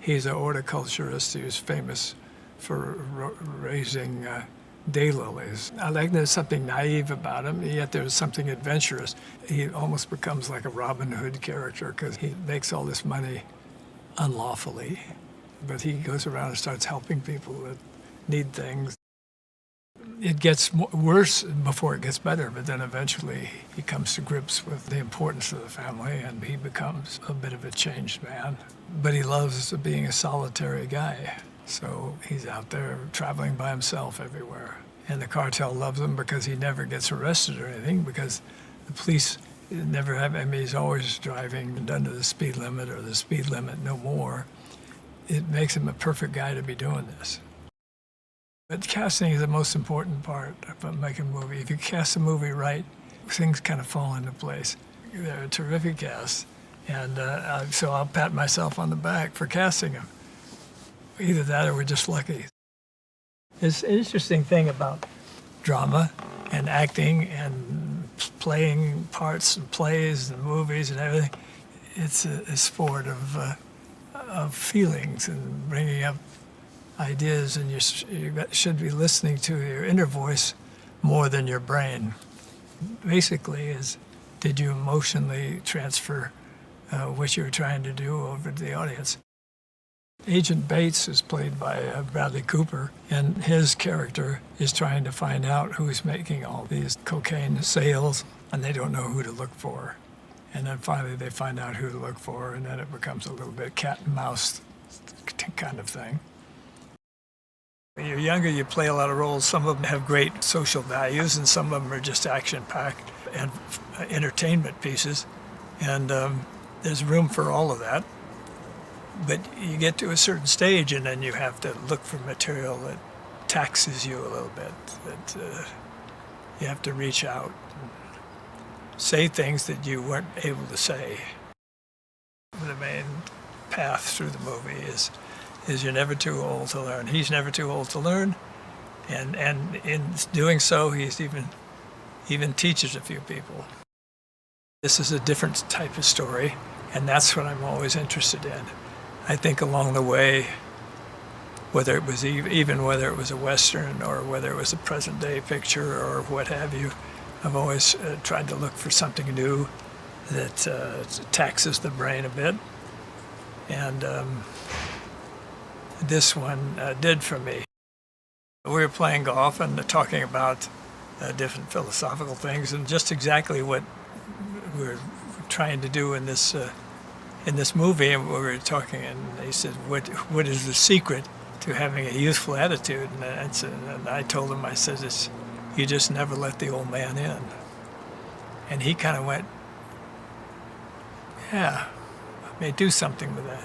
He's a horticulturist who's famous for raising daylilies. I like there's something naive about him, yet there's something adventurous. He almost becomes like a Robin Hood character because he makes all this money unlawfully, but he goes around and starts helping people that need things. It gets worse before it gets better, but then eventually he comes to grips with the importance of the family and he becomes a bit of a changed man. But he loves being a solitary guy. So he's out there traveling by himself everywhere. And the cartel loves him because he never gets arrested or anything, because the police never have him. He's always driving under the speed limit or the speed limit no more. It makes him a perfect guy to be doing this. But casting is the most important part of making a movie. If you cast a movie right, things kind of fall into place. They're a terrific cast. And so I'll pat myself on the back for casting them. Either that or we're just lucky. It's an interesting thing about drama and acting and playing parts in plays and movies and everything. It's a sport of feelings and bringing up ideas, and you should be listening to your inner voice more than your brain. Basically, is did you emotionally transfer what you were trying to do over to the audience? Agent Bates is played by Bradley Cooper, and his character is trying to find out who's making all these cocaine sales, and they don't know who to look for. And then finally they find out who to look for, and then it becomes a little bit cat and mouse kind of thing. When you're younger, you play a lot of roles. Some of them have great social values, and some of them are just action-packed and entertainment pieces. And there's room for all of that. But you get to a certain stage, and then you have to look for material that taxes you a little bit, that you have to reach out and say things that you weren't able to say. The main path through the movie is you're never too old to learn. He's never too old to learn, and in doing so, he's even teaches a few people. This is a different type of story, and that's what I'm always interested in. I think along the way, whether it was even whether it was a Western or whether it was a present-day picture or what have you, I've always tried to look for something new that taxes the brain a bit, and this one did for me. We were playing golf and talking about different philosophical things, and just exactly what we're trying to do in this movie. And we were talking, and he said, "What is the secret to having a youthful attitude?" And I told him, I said, "It's you just never let the old man in." And he kind of went, "Yeah, I may do something with that."